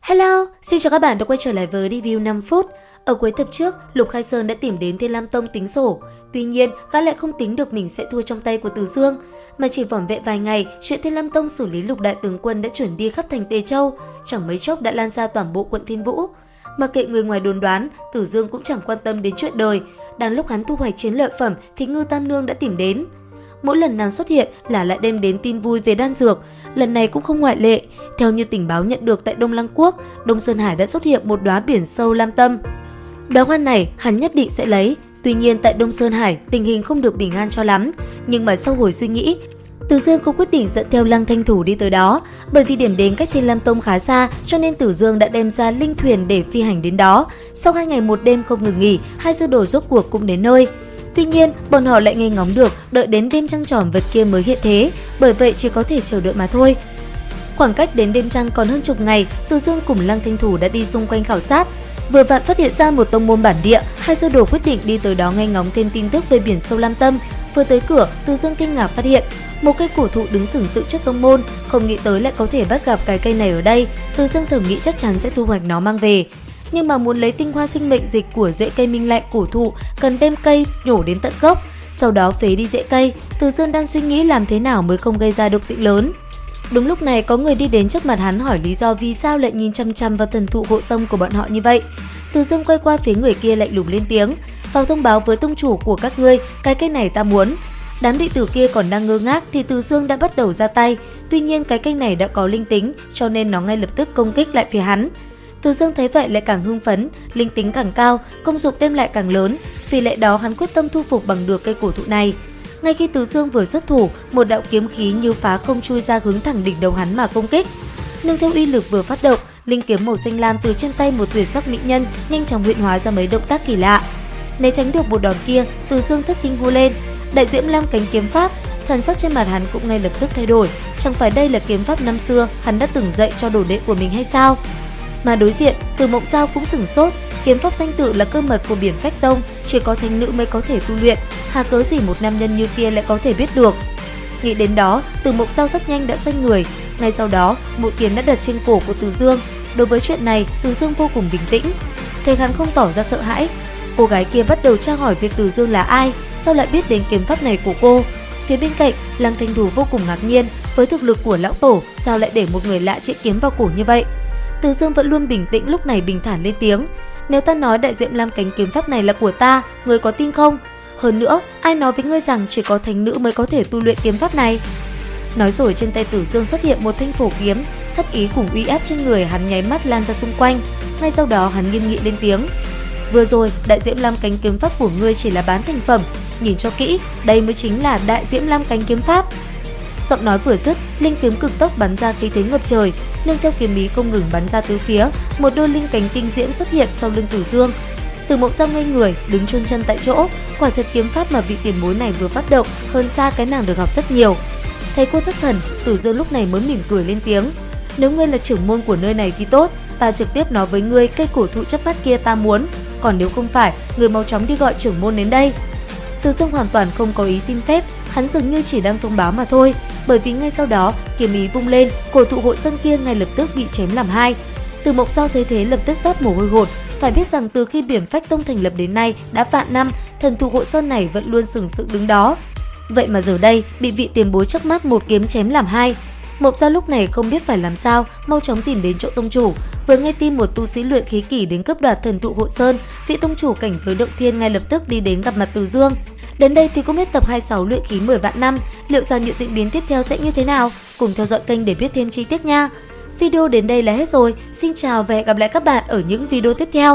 Hello, xin chào các bạn đã quay trở lại với review 5 phút. Ở cuối tập trước, Lục Khai Sơn đã tìm đến Thiên Lam Tông tính sổ. Tuy nhiên, gã lại không tính được mình sẽ thua trong tay của Từ Dương. Mà chỉ vỏn vẹn vài ngày, chuyện Thiên Lam Tông xử lý Lục Đại Tướng Quân đã chuyển đi khắp thành Tề Châu, chẳng mấy chốc đã lan ra toàn bộ quận Thiên Vũ. Mặc kệ người ngoài đồn đoán, Từ Dương cũng chẳng quan tâm đến chuyện đời. Đang lúc hắn thu hoạch chiến lợi phẩm thì Ngưu Tam Nương đã tìm đến. Mỗi lần nàng xuất hiện là lại đem đến tin vui về đan dược, lần này cũng không ngoại lệ. Theo như tình báo nhận được tại Đông Lăng Quốc, Đông Sơn Hải đã xuất hiện một đóa biển sâu lam tâm. Đóa hoa này hắn nhất định sẽ lấy, tuy nhiên tại Đông Sơn Hải tình hình không được bình an cho lắm. Nhưng mà sau hồi suy nghĩ, Từ Dương cũng quyết định dẫn theo Lăng Thanh Thủ đi tới đó, bởi vì điểm đến cách Thiên Lam Tông khá xa, cho nên Từ Dương đã đem ra linh thuyền để phi hành đến đó. Sau 2 ngày 1 đêm không ngừng nghỉ, hai sư đồ rốt cuộc cũng đến nơi. Tuy nhiên, bọn họ lại nghe ngóng được đợi đến đêm trăng tròn vật kia mới hiện thế, bởi vậy chỉ có thể chờ đợi mà thôi. Khoảng cách đến đêm trăng còn hơn chục ngày, Từ Dương cùng Lăng Thanh Thủ đã đi xung quanh khảo sát. Vừa vặn phát hiện ra một tông môn bản địa, hai sư đồ quyết định đi tới đó nghe ngóng thêm tin tức về biển sâu lam tâm. Vừa tới cửa, Từ Dương kinh ngạc phát hiện một cây cổ thụ đứng sừng sững trước tông môn, không nghĩ tới lại có thể bắt gặp cái cây này ở đây. Từ Dương thầm nghĩ chắc chắn sẽ thu hoạch nó mang về. Nhưng mà muốn lấy tinh hoa sinh mệnh dịch của rễ cây minh lạnh cổ thụ, cần đem cây nhổ đến tận gốc, sau đó phế đi rễ cây. Từ Dương đang suy nghĩ làm thế nào mới không gây ra động tĩnh lớn. Đúng lúc này có người đi đến trước mặt hắn hỏi lý do vì sao lại nhìn chăm chăm vào thần thụ hộ tông của bọn họ như vậy. Từ Dương quay qua phía người kia lạnh lùng lên tiếng: "Vào thông báo với tông chủ của các ngươi, cái cây này ta muốn." Đám đệ tử kia còn đang ngơ ngác thì Từ Dương đã bắt đầu ra tay. Tuy nhiên cái cây này đã có linh tính, cho nên nó ngay lập tức công kích lại phía hắn. Từ Dương thấy vậy lại càng hưng phấn, linh tính càng cao, công dụng đem lại càng lớn, vì lẽ đó hắn quyết tâm thu phục bằng được cây cổ thụ này. Ngay khi Từ Dương vừa xuất thủ, một đạo kiếm khí như phá không chui ra hướng thẳng đỉnh đầu hắn mà công kích. Nương theo uy lực vừa phát động, linh kiếm màu xanh lam từ trên tay một tuyệt sắc mỹ nhân nhanh chóng huyễn hóa ra mấy động tác kỳ lạ. Né tránh được một đòn kia, Từ Dương thất kinh hô lên: "Đại Diễm Lam cánh kiếm pháp!" Thần sắc trên mặt hắn cũng ngay lập tức thay đổi, chẳng phải đây là kiếm pháp năm xưa hắn đã từng dạy cho đồ đệ của mình hay sao? Mà đối diện, Từ Mộng Giao cũng sửng sốt, kiếm pháp danh tự là cơ mật của Biển Phách Tông, chỉ có thánh nữ mới có thể tu luyện, hà cớ gì một nam nhân như kia lại có thể biết được. Nghĩ đến đó, Từ Mộng Giao rất nhanh đã xoay người, ngay sau đó, mũi kiếm đã đặt trên cổ của Từ Dương. Đối với chuyện này, Từ Dương vô cùng bình tĩnh, thấy hắn không tỏ ra sợ hãi. Cô gái kia bắt đầu tra hỏi việc Từ Dương là ai, sao lại biết đến kiếm pháp này của cô. Phía bên cạnh, Lăng Thanh Thủ vô cùng ngạc nhiên, với thực lực của lão tổ, sao lại để một người lạ chĩa kiếm vào cổ như vậy. Từ Dương vẫn luôn bình tĩnh, lúc này bình thản lên tiếng: "Nếu ta nói Đại Diễm Lam cánh kiếm pháp này là của ta, ngươi có tin không? Hơn nữa, ai nói với ngươi rằng chỉ có thánh nữ mới có thể tu luyện kiếm pháp này?" Nói rồi trên tay Từ Dương xuất hiện một thanh phổ kiếm, sát ý cùng uy áp trên người hắn nháy mắt lan ra xung quanh. Ngay sau đó hắn nghiêm nghị lên tiếng: "Vừa rồi, Đại Diễm Lam cánh kiếm pháp của ngươi chỉ là bán thành phẩm, nhìn cho kỹ, đây mới chính là Đại Diễm Lam cánh kiếm pháp." Giọng nói vừa dứt, linh kiếm cực tốc bắn ra khí thế ngập trời, nương theo kiếm ý không ngừng bắn ra tứ phía, một đôi linh cánh kinh diễm xuất hiện sau lưng Từ Dương. Từ Mộng Giao ngây người, đứng chôn chân tại chỗ, quả thật kiếm pháp mà vị tiền bối này vừa phát động hơn xa cái nàng được học rất nhiều. Thấy cô thất thần, Từ Dương lúc này mới mỉm cười lên tiếng: "Nếu ngươi là trưởng môn của nơi này thì tốt, ta trực tiếp nói với ngươi cây cổ thụ chớp mắt kia ta muốn, còn nếu không phải, ngươi mau chóng đi gọi trưởng môn đến đây." Từ Dương hoàn toàn không có ý xin phép, hắn dường như chỉ đang thông báo mà thôi, bởi vì ngay sau đó, kiếm ý vung lên, cổ thụ hộ sơn kia ngay lập tức bị chém làm hai. Từ Mộng Giao thấy thế lập tức toát mồ hôi hột, phải biết rằng từ khi Biển Phách Tông thành lập đến nay đã vạn năm, thần thụ hộ sơn này vẫn luôn sừng sững đứng đó. Vậy mà giờ đây bị vị tiền bối chớp mắt một kiếm chém làm hai. Mộng Giao lúc này không biết phải làm sao, mau chóng tìm đến chỗ tông chủ. Vừa nghe tin một tu sĩ luyện khí kỷ đến cướp đoạt thần thụ hộ sơn, vị tông chủ cảnh giới động thiên ngay lập tức đi đến gặp mặt Từ Dương. Đến đây thì cũng hết tập 26 luyện khí 10 vạn năm. Liệu rằng những diễn biến tiếp theo sẽ như thế nào? Cùng theo dõi kênh để biết thêm chi tiết nha. Video đến đây là hết rồi. Xin chào và hẹn gặp lại các bạn ở những video tiếp theo.